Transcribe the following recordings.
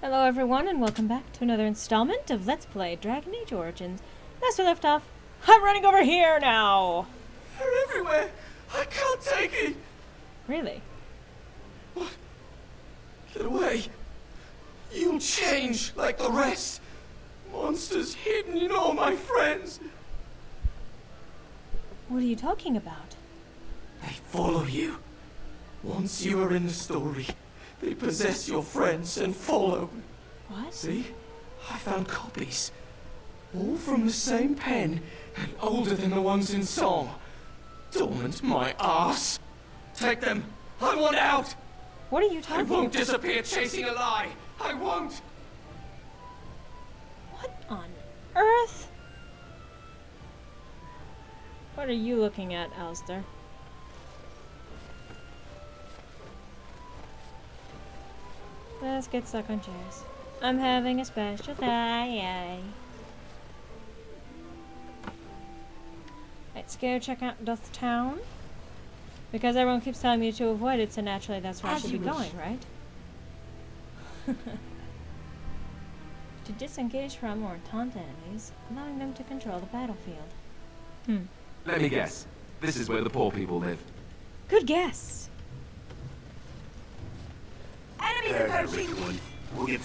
Hello everyone and welcome back to another installment of Let's Play Dragon Age Origins. Last we left off, I'm running over here now! They're everywhere! I can't take it! Really? What? Get away! You'll change like the rest! Monsters hidden in all my friends! What are you talking about? They follow you. Once you are in the story, they possess your friends and follow. What? See? I found copies. All from the same pen and older than the ones in song. Dormant my ass. Take them. I want out. What are you I talking won't about? disappear chasing a lie. I won't. What on earth? What are you looking at, Alistair? Let's get stuck on chairs. I'm having a special day. Let's go check out Doth Town. Because everyone keeps telling me to avoid it, so naturally that's where I should be going, right? To disengage from or taunt enemies, allowing them to control the battlefield. Let me guess. This is where the poor people live. Good guess. Enemies approaching! We'll get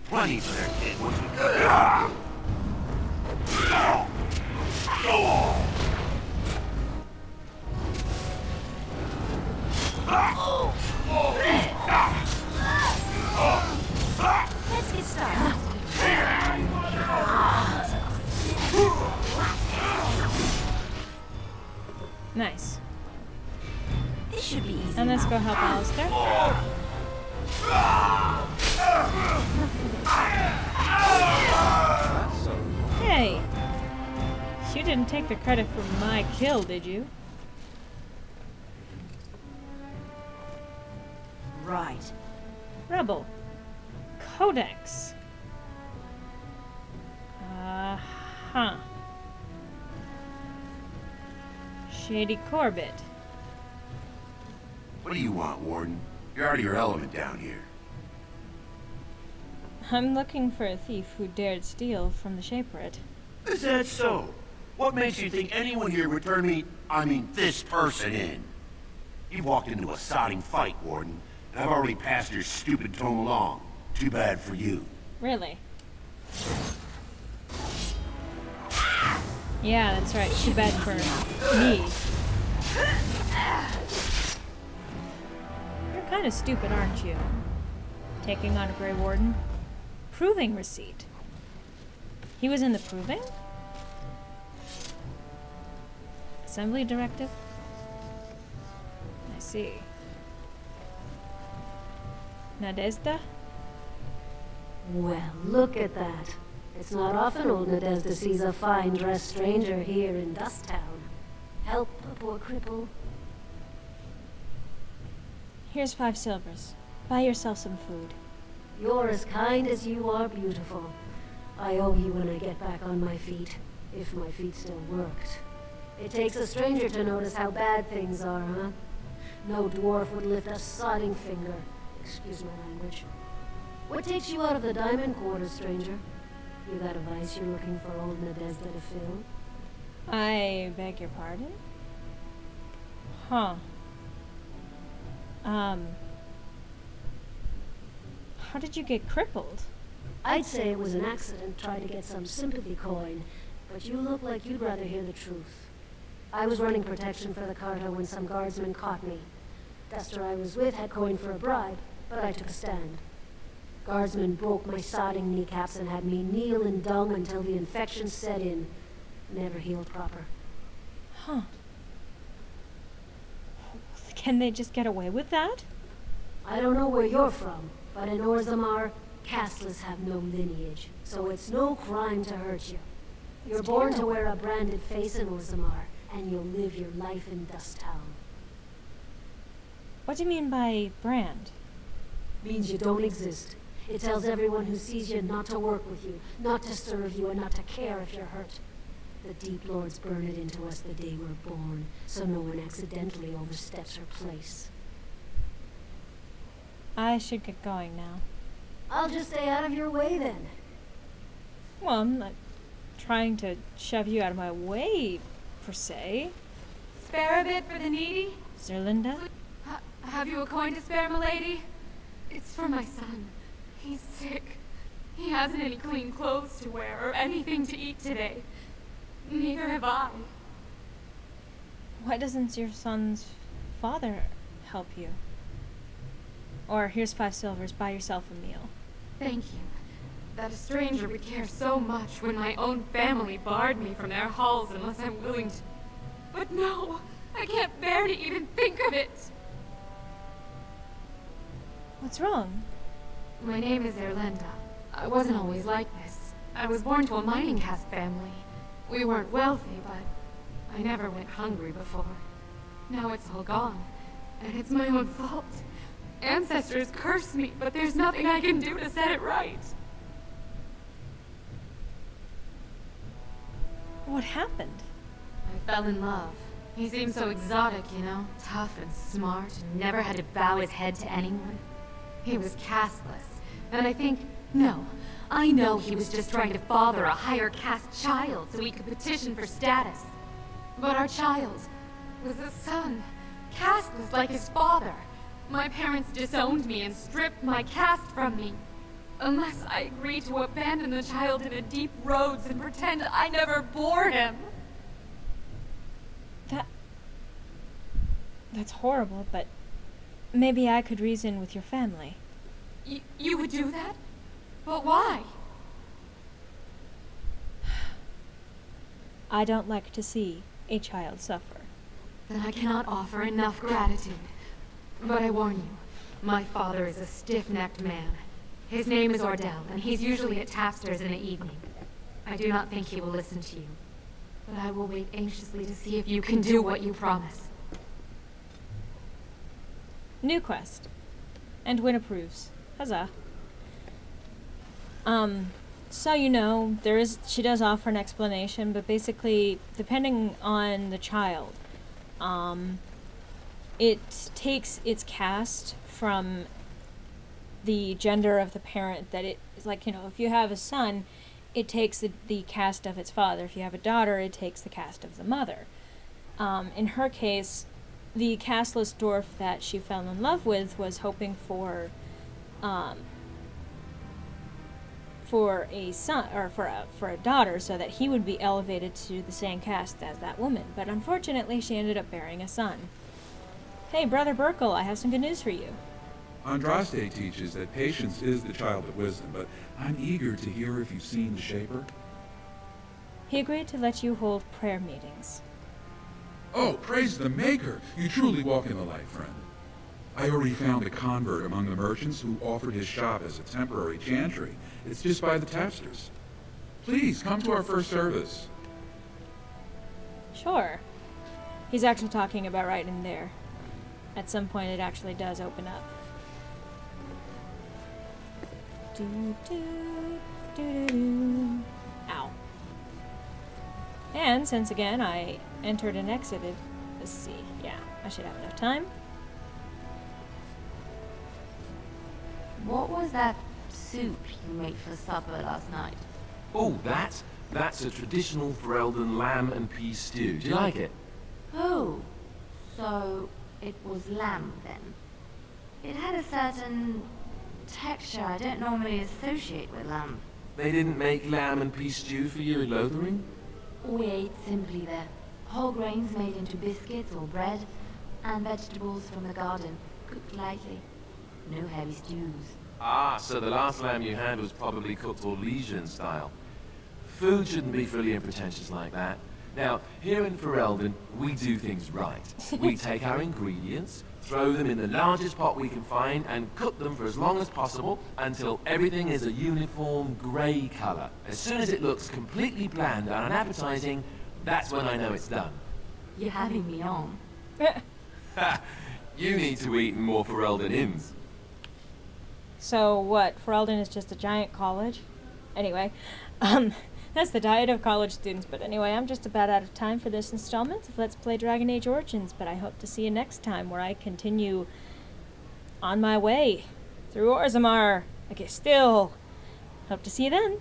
plenty for their kid once we go. Let's get started. Nice. This should be easy. And let's go help Alistair. Hey! You didn't take the credit for my kill, did you? Right. Rebel. Codex. Huh. Shady Corbett. What do you want, Warden? You're out of your element down here. I'm looking for a thief who dared steal from the Shapered. Is that so? What makes you think anyone here would turn this person in? You've walked into a sodding fight, Warden, and I've already passed your stupid tome along. Too bad for you. Really? Yeah, that's right. Too bad for me. You're kind of stupid, aren't you? Taking on a Grey Warden. Proving receipt. He was in the proving? Assembly directive? I see. Nadezhda? Well, look at that. It's not often old Nadezhda sees a fine-dressed stranger here in Dust Town. Help a poor cripple. Here's 5 silvers. Buy yourself some food. You're as kind as you are beautiful. I owe you when I get back on my feet, if my feet still worked. It takes a stranger to notice how bad things are, huh? No dwarf would lift a sodding finger. Excuse my language. What takes you out of the diamond quarters, stranger? You got a vice you're looking for old Nadezhda to fill? I beg your pardon? Huh. How did you get crippled? I'd say it was an accident, try to get some sympathy coin, but you look like you'd rather hear the truth. I was running protection for the Carter when some guardsmen caught me. Duster I was with had coin for a bribe, but I took a stand. Guardsmen broke my sodding kneecaps and had me kneel in dung until the infection set in. Never healed proper. Huh. Can they just get away with that? I don't know where you're from, but in Orzammar, casteless have no lineage, so it's no crime to hurt you. You're born to wear a branded face in Orzammar, and you'll live your life in Dust Town. What do you mean by brand? Means you don't exist. It tells everyone who sees you not to work with you, not to serve you, and not to care if you're hurt. The Deep Lords burn it into us the day we're born, so no one accidentally oversteps her place. I should get going now. I'll just stay out of your way then. Well, I'm not trying to shove you out of my way, per se. Spare a bit for the needy? Zerlinda? Have you a coin to spare, milady? It's for my son. He's sick. He hasn't any clean clothes to wear or anything to eat today. Neither have I. Why doesn't your son's father help you? Or here's 5 silvers, buy yourself a meal. Thank you. That a stranger would care so much when my own family barred me from their halls unless I'm willing to. But no, I can't bear to even think of it. What's wrong? My name is Erlenda. I wasn't always like this. I was born to a mining caste family. We weren't wealthy, but I never went hungry before. Now it's all gone, and it's my own fault. Ancestors curse me, but there's nothing I can do to set it right. What happened? I fell in love. He seemed so exotic, you know, tough and smart, and never had to bow his head to anyone. He was casteless, and I know he was just trying to father a higher caste child so he could petition for status. But our child was a son, casteless like his father. My parents disowned me and stripped my caste from me. Unless I agree to abandon the child in a deep roads and pretend I never bore him. That's horrible, but maybe I could reason with your family. You would do that? But why? I don't like to see a child suffer. Then I cannot offer enough gratitude. But I warn you, my father is a stiff-necked man. His name is Ordell, and he's usually at Tapster's in the evening. I do not think he will listen to you. But I will wait anxiously to see if you can do what you promise. New quest. And Win approves. Huzzah. So you know, she does offer an explanation, but basically, depending on the child, it takes its caste from the gender of the parent that it is like, you know, if you have a son, it takes the caste of its father. If you have a daughter, it takes the caste of the mother. In her case, the casteless dwarf that she fell in love with was hoping for a son, or for a daughter, so that he would be elevated to the same caste as that woman. But unfortunately, she ended up bearing a son. Hey, Brother Burkle, I have some good news for you. Andraste teaches that patience is the child of wisdom, but I'm eager to hear if you've seen the Shaper. He agreed to let you hold prayer meetings. Oh, praise the Maker! You truly walk in the light, friend. I already found a convert among the merchants who offered his shop as a temporary chantry. It's just by the Tapsters. Please, come to our first service. Sure. He's actually talking about right in there. At some point it actually does open up. Ow. And since again I entered and exited, let's see. Yeah, I should have enough time. What was that soup you made for supper last night? Oh, that's a traditional Ferelden lamb and pea stew. Do you like it? Oh, so it was lamb then. It had a certain texture I don't normally associate with lamb. They didn't make lamb and pea stew for you in Lothering? We ate simply there. Whole grains made into biscuits or bread, and vegetables from the garden, cooked lightly. No heavy stews. Ah, so the last lamb you had was probably cooked Orlesian style. Food shouldn't be frilly and pretentious like that. Now, here in Ferelden, we do things right. We take our ingredients, throw them in the largest pot we can find, and cook them for as long as possible until everything is a uniform grey colour. As soon as it looks completely bland and unappetizing, that's when I know it's done. You're having me on. Ha! You need to eat in more Ferelden inns. So what, Ferelden is just a giant college? Anyway, that's the diet of college students. But anyway, I'm just about out of time for this installment of Let's Play Dragon Age Origins, but I hope to see you next time where I continue on my way through Orzammar. Okay, still. Hope to see you then.